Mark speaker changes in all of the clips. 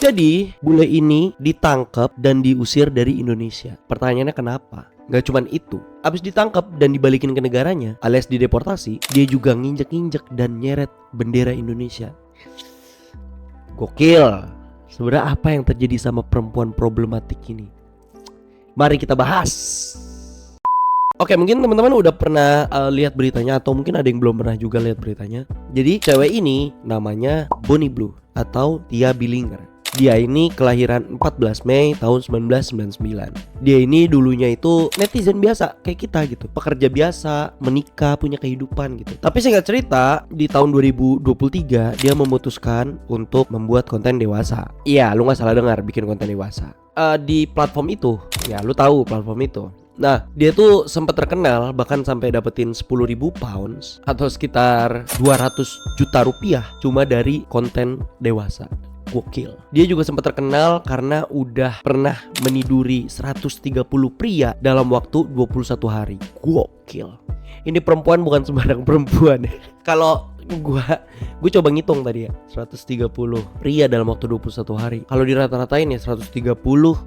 Speaker 1: Jadi bule ini ditangkap dan diusir dari Indonesia. Pertanyaannya kenapa? Gak cuman itu, abis ditangkap dan dibalikin ke negaranya alias dideportasi, dia juga nginjek-nginjek dan nyeret bendera Indonesia. Gokil. Sebenarnya apa yang terjadi sama perempuan problematik ini? Mari kita bahas. Oke, mungkin teman-teman udah pernah lihat beritanya, atau mungkin ada yang belum pernah juga lihat beritanya. Jadi cewek ini namanya Bonnie Blue atau Tia Billinger. Dia ini kelahiran 14 Mei tahun 1999. Dia ini dulunya itu netizen biasa kayak kita gitu, pekerja biasa, menikah, punya kehidupan gitu. Tapi singkat cerita, di tahun 2023 dia memutuskan untuk membuat konten dewasa. Iya, lu gak salah dengar, bikin konten dewasa di platform itu. Ya, lu tahu platform itu. Nah, dia tuh sempat terkenal bahkan sampai dapetin 10.000 pounds atau sekitar 200 juta rupiah cuma dari konten dewasa. Gokil. Dia juga sempat terkenal karena udah pernah meniduri 130 pria dalam waktu 21 hari. Gokil. Ini perempuan bukan sembarang perempuan. Kalau gue coba ngitung tadi ya, 130 pria dalam waktu 21 hari. Kalau dirata-ratain ya 130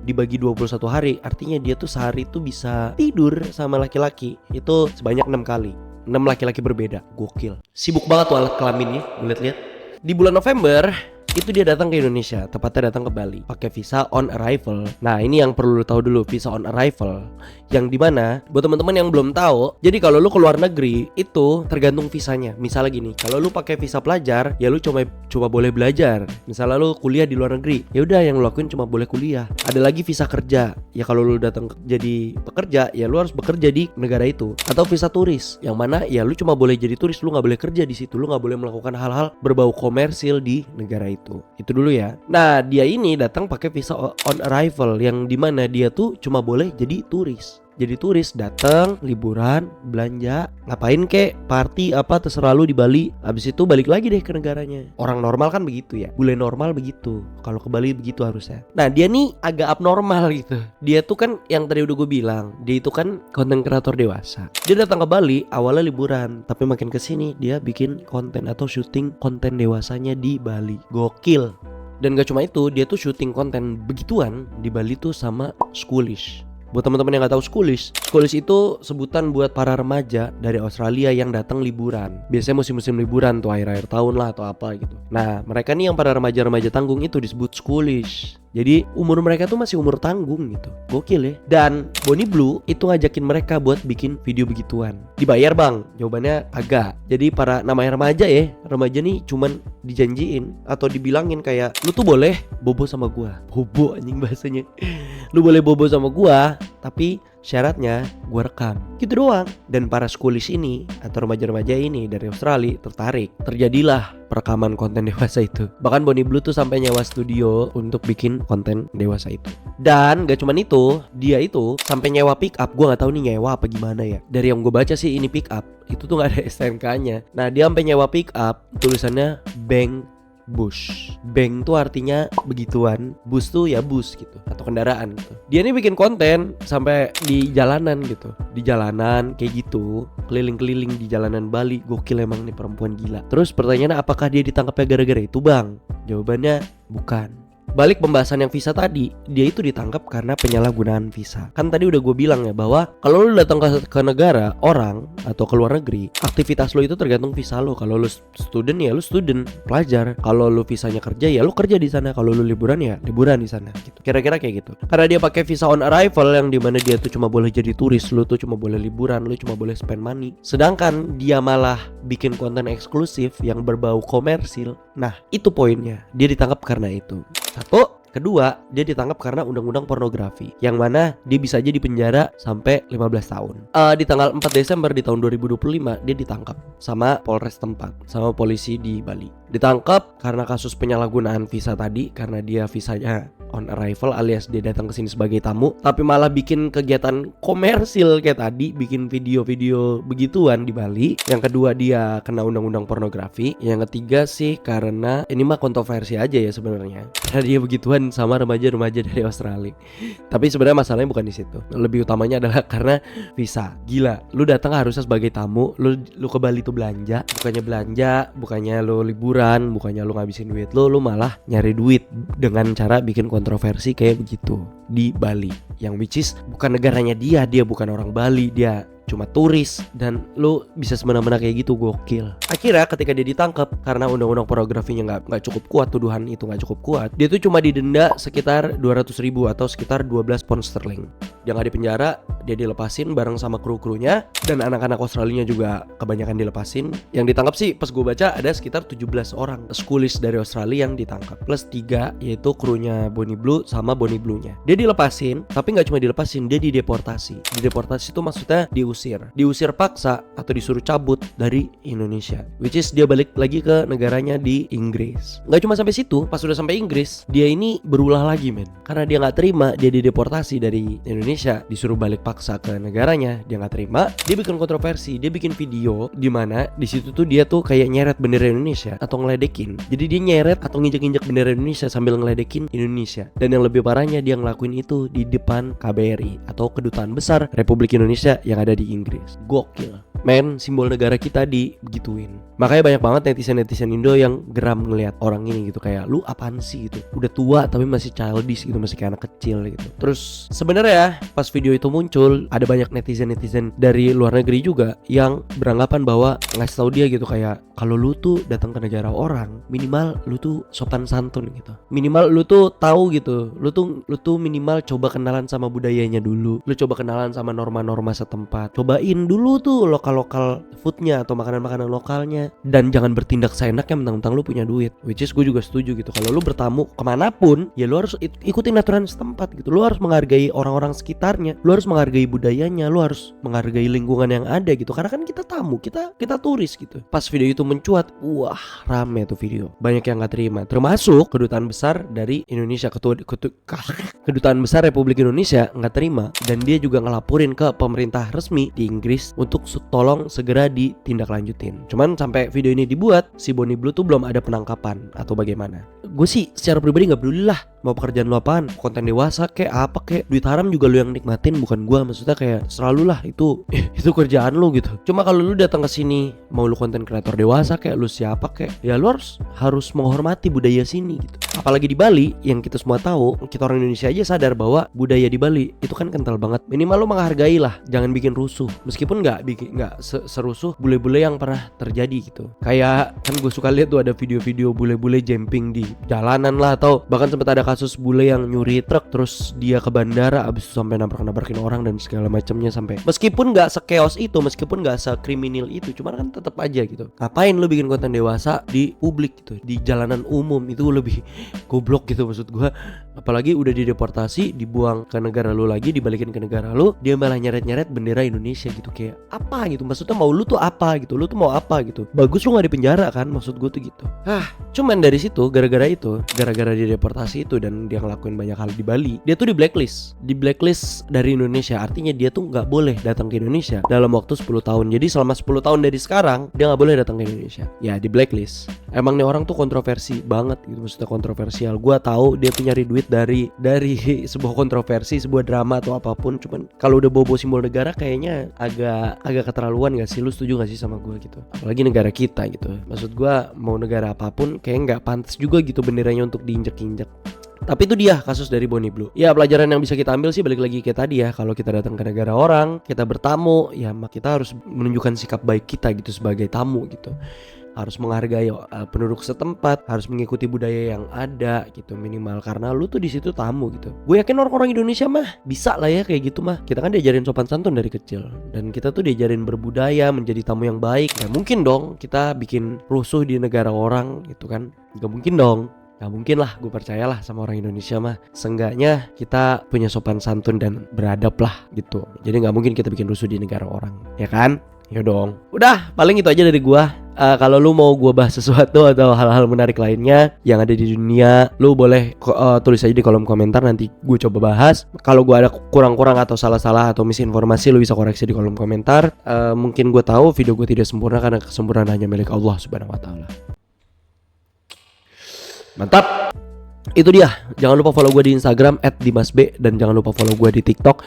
Speaker 1: dibagi 21 hari, artinya dia tuh sehari tuh bisa tidur sama laki-laki itu sebanyak 6 kali. 6 laki-laki berbeda. Gokil. Sibuk banget tuh alat kelaminnya. Gue liat-liat. Di bulan November itu dia datang ke Indonesia, tepatnya datang ke Bali, pakai visa on arrival. Nah, ini yang perlu lu tahu dulu, visa on arrival. Yang dimana, buat teman-teman yang belum tahu, jadi kalau lu keluar negeri itu tergantung visanya. Misalnya gini, kalau lu pakai visa pelajar, ya lu cuma boleh belajar. Misalnya lu kuliah di luar negeri, ya udah yang lu lakuin cuma boleh kuliah. Ada lagi visa kerja, ya kalau lu datang jadi pekerja, ya lu harus bekerja di negara itu. Atau visa turis, yang mana ya lu cuma boleh jadi turis, lu nggak boleh kerja di situ, lu nggak boleh melakukan hal-hal berbau komersil di negara itu. Itu dulu ya. Nah, dia ini datang pakai visa on arrival, yang dimana dia tuh cuma boleh jadi turis. Jadi turis datang, liburan, belanja, ngapain kek, party apa terserah lu di Bali. Habis itu balik lagi deh ke negaranya. Orang normal kan begitu ya. Bule normal begitu. Kalau ke Bali begitu harusnya. Nah, dia nih agak abnormal gitu. Dia tuh kan yang tadi udah gue bilang, dia itu kan konten kreator dewasa. Dia datang ke Bali awalnya liburan, tapi makin kesini dia bikin konten atau syuting konten dewasanya di Bali. Gokil. Dan gak cuma itu, dia tuh syuting konten begituan di Bali tuh sama Schoolish. Buat teman-teman yang nggak tahu Schoolish itu sebutan buat para remaja dari Australia yang datang liburan. Biasanya musim-musim liburan tuh, akhir-akhir tahun lah atau apa gitu. Nah, mereka nih yang para remaja-remaja tanggung itu disebut Schoolish. Jadi umur mereka tuh masih umur tanggung gitu. Gokil ya. Dan Bonnie Blue itu ngajakin mereka buat bikin video begituan. Dibayar bang? Jawabannya agak. Jadi para namanya remaja ya, remaja nih cuman dijanjiin atau dibilangin kayak, lu tuh boleh bobo sama gua. Bobo anjing bahasanya. Lu boleh bobo sama gua, tapi syaratnya gua rekam. Gitu doang. Dan para Schoolish ini atau remaja-remaja ini dari Australia tertarik. Terjadilah perekaman konten dewasa itu. Bahkan Bonnie Blue tuh sampai nyewa studio untuk bikin konten dewasa itu. Dan gak cuman itu, dia itu sampai nyewa pick up. Gua gak tahu nih nyewa apa gimana ya. Dari yang gue baca sih ini pick up itu tuh gak ada STNK-nya. Nah, dia sampai nyewa pick up, tulisannya Bank Bush. Bank tuh artinya begituan, bus tuh ya bus gitu atau kendaraan gitu. Dia nih bikin konten sampai di jalanan gitu. Di jalanan kayak gitu, keliling-keliling di jalanan Bali. Gokil emang nih perempuan gila. Terus pertanyaannya, apakah dia ditangkapnya gara-gara itu, Bang? Jawabannya bukan. Balik pembahasan yang visa tadi, dia itu ditangkap karena penyalahgunaan visa. Kan tadi udah gue bilang ya bahwa kalau lu datang ke negara orang atau ke luar negeri, aktivitas lu itu tergantung visa lu. Kalau lu student ya lu student, pelajar. Kalau lu visanya kerja ya lu kerja di sana. Kalau lu liburan ya liburan di sana gitu. Kira-kira kayak gitu. Karena dia pakai visa on arrival yang dimana dia tuh cuma boleh jadi turis, lu tuh cuma boleh liburan, lu cuma boleh spend money. Sedangkan dia malah bikin konten eksklusif yang berbau komersil. Nah, itu poinnya. Dia ditangkap karena itu. Satu, kedua, dia ditangkap karena undang-undang pornografi, yang mana dia bisa aja dipenjara sampai 15 tahun. Di tanggal 4 Desember di tahun 2025 dia ditangkap sama Polres tempat, sama polisi di Bali. Ditangkap karena kasus penyalahgunaan visa tadi, karena dia visanya on arrival alias dia datang ke sini sebagai tamu, tapi malah bikin kegiatan komersil kayak tadi, bikin video-video begituan di Bali. Yang kedua dia kena undang-undang pornografi. Yang ketiga sih karena ini mah kontroversi aja ya sebenarnya. Karena dia begituan sama remaja-remaja dari Australia. Tapi sebenarnya masalahnya bukan di situ. Lebih utamanya adalah karena visa. Gila, lu datang harusnya sebagai tamu, lu ke Bali tuh belanja, bukannya lu liburan, bukannya lu ngabisin duit lu malah nyari duit dengan cara bikin kontroversi kayak begitu di Bali. Yang which is bukan negaranya dia bukan orang Bali, dia cuma turis, dan lu bisa semena-mena kayak gitu, gokil. Akhirnya ketika dia ditangkap karena undang-undang pornografinya nggak cukup kuat, tuduhan itu nggak cukup kuat, dia tuh cuma didenda sekitar 200.000 atau sekitar 12 pound sterling. Dia nggak dipenjara, dia dilepasin bareng sama kru-krunya, dan anak-anak Australia juga kebanyakan dilepasin. Yang ditangkap sih pas gue baca ada sekitar 17 orang schoolies dari Australia yang ditangkap, plus 3 yaitu krunya Bonnie Blue sama Bonnie Blue-nya. Dia dilepasin, tapi nggak cuma dilepasin, dia dideportasi. Dideportasi itu maksudnya diusir paksa atau disuruh cabut dari Indonesia, which is dia balik lagi ke negaranya di Inggris. Nggak cuma sampai situ, pas udah sampai Inggris dia ini berulah lagi men, karena dia nggak terima dia dideportasi dari Indonesia, disuruh balik paksa ke negaranya. Dia nggak terima, dia bikin kontroversi, dia bikin video di mana di situ tuh dia tuh kayak nyeret bendera Indonesia atau ngeledekin. Jadi dia nyeret atau nginjek-injek bendera Indonesia sambil ngeledekin Indonesia. Dan yang lebih parahnya dia ngelakuin itu di depan KBRI atau Kedutaan Besar Republik Indonesia yang ada di Inggris. Gokil. Men, simbol negara kita digituin. Makanya banyak banget netizen-netizen Indo yang geram ngelihat orang ini gitu, kayak lu apaan sih gitu. Udah tua tapi masih childish gitu, masih kayak anak kecil gitu. Terus sebenarnya pas video itu muncul ada banyak netizen-netizen dari luar negeri juga yang beranggapan bahwa ngasih tahu dia gitu kayak, kalau lu tuh datang ke negara orang, minimal lu tuh sopan santun gitu. Minimal lu tuh tahu gitu. Lu tuh minimal coba kenalan sama budayanya dulu. Lu coba kenalan sama norma-norma setempat. Cobain dulu tuh lokal foodnya atau makanan-makanan lokalnya, dan jangan bertindak seenaknya mentang-mentang lu punya duit. Which is gue juga setuju gitu. Kalau lu bertamu kemanapun, ya lu harus ikutin aturan setempat gitu. Lu harus menghargai orang-orang sekitarnya, lu harus menghargai budayanya, lu harus menghargai lingkungan yang ada gitu. Karena kan kita tamu, kita turis gitu. Pas video itu mencuat, wah rame tuh video. Banyak yang gak terima, termasuk Kedutaan Besar dari Indonesia, Kedutaan Besar Republik Indonesia gak terima, dan dia juga ngelaporin ke pemerintah resmi di Inggris untuk tolong segera ditindaklanjutin. Cuman sampai video ini dibuat, si Bonnie Blue tuh belum ada penangkapan atau bagaimana. Gue sih secara pribadi gak peduli lah mau pekerjaan lu apaan, konten dewasa kayak apa kayak, duit haram juga lu yang nikmatin bukan gua. Maksudnya kayak selalu lah itu kerjaan lu gitu. Cuma kalau lu datang ke sini mau lu konten kreator dewasa kayak, lu siapa kayak, ya lu harus menghormati budaya sini gitu. Apalagi di Bali yang kita semua tahu, kita orang Indonesia aja sadar bahwa budaya di Bali itu kan kental banget. Minimal lu menghargai lah, jangan bikin rusuh. Meskipun nggak serusuh bule-bule yang pernah terjadi gitu. Kayak kan gue suka lihat tuh ada video-video bule-bule jumping di jalanan lah, atau bahkan sempat ada kasus bule yang nyuri truk terus dia ke bandara abis itu sampai nabrak-nabrakin orang dan segala macamnya. Sampai meskipun nggak sekeos itu, meskipun nggak sekriminal itu, cuman kan tetap aja gitu. Ngapain lu bikin konten dewasa di publik gitu, di jalanan umum? Itu lebih goblok gitu maksud gue. Apalagi udah dideportasi, dibuang ke negara lu lagi, dibalikin ke negara lu, dia malah nyeret-nyeret bendera Indonesia gitu. Kayak apa gitu, maksudnya mau lu tuh apa gitu, lu tuh mau apa gitu. Bagus lu gak dipenjara kan, maksud gue tuh gitu. Cuman dari situ, gara-gara dia deportasi itu dan dia ngelakuin banyak hal di Bali, dia tuh di blacklist dari Indonesia. Artinya dia tuh gak boleh datang ke Indonesia dalam waktu 10 tahun. Jadi selama 10 tahun dari sekarang dia gak boleh datang ke Indonesia. Ya di blacklist. Emang nih orang tuh kontroversi banget gitu, maksudnya kontroversial. Gua tahu dia tuh nyari duit dari sebuah kontroversi, sebuah drama atau apapun. Cuman kalau udah bobo simbol negara kayaknya agak keterlaluan gak sih? Lu setuju gak sih sama gue gitu? Apalagi negara kita gitu. Maksud gue mau negara apapun kayak gak pantas juga gitu benderanya untuk diinjek-injek. Tapi itu dia kasus dari Bonnie Blue. Ya pelajaran yang bisa kita ambil sih balik lagi kayak tadi ya. Kalau kita datang ke negara orang, kita bertamu, ya kita harus menunjukkan sikap baik kita gitu sebagai tamu gitu. Harus menghargai penduduk setempat, harus mengikuti budaya yang ada gitu minimal, karena lu tuh di situ tamu gitu. Gue yakin orang-orang Indonesia mah bisa lah ya kayak gitu mah. Kita kan diajarin sopan santun dari kecil, dan kita tuh diajarin berbudaya, menjadi tamu yang baik. Gak mungkin dong kita bikin rusuh di negara orang gitu kan. Gak mungkin dong. Gak mungkin lah, gue percayalah sama orang Indonesia mah. Seenggaknya kita punya sopan santun dan beradab lah gitu. Jadi gak mungkin kita bikin rusuh di negara orang, ya kan? Ya dong. Udah, paling itu aja dari gua. Kalau lu mau gua bahas sesuatu atau hal-hal menarik lainnya yang ada di dunia, lu boleh tulis aja di kolom komentar, nanti gue coba bahas. Kalau gua ada kurang-kurang atau salah-salah atau misinformasi, lu bisa koreksi di kolom komentar. Mungkin gue tahu video gue tidak sempurna karena kesempurnaan hanya milik Allah Subhanahu wa taala. Mantap. Itu dia. Jangan lupa follow gue di Instagram @dimasb dan jangan lupa follow gue di TikTok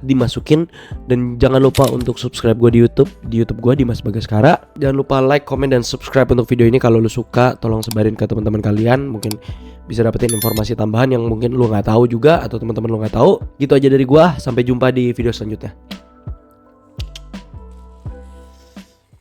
Speaker 1: @dimasukin, dan jangan lupa untuk subscribe gue di YouTube gue Dimas Bagaskara. Jangan lupa like, comment, dan subscribe untuk video ini. Kalau lu suka, tolong sebarin ke teman-teman kalian, mungkin bisa dapetin informasi tambahan yang mungkin lu nggak tahu juga atau teman-teman lu nggak tahu. Gitu aja dari gue, sampai jumpa di video selanjutnya.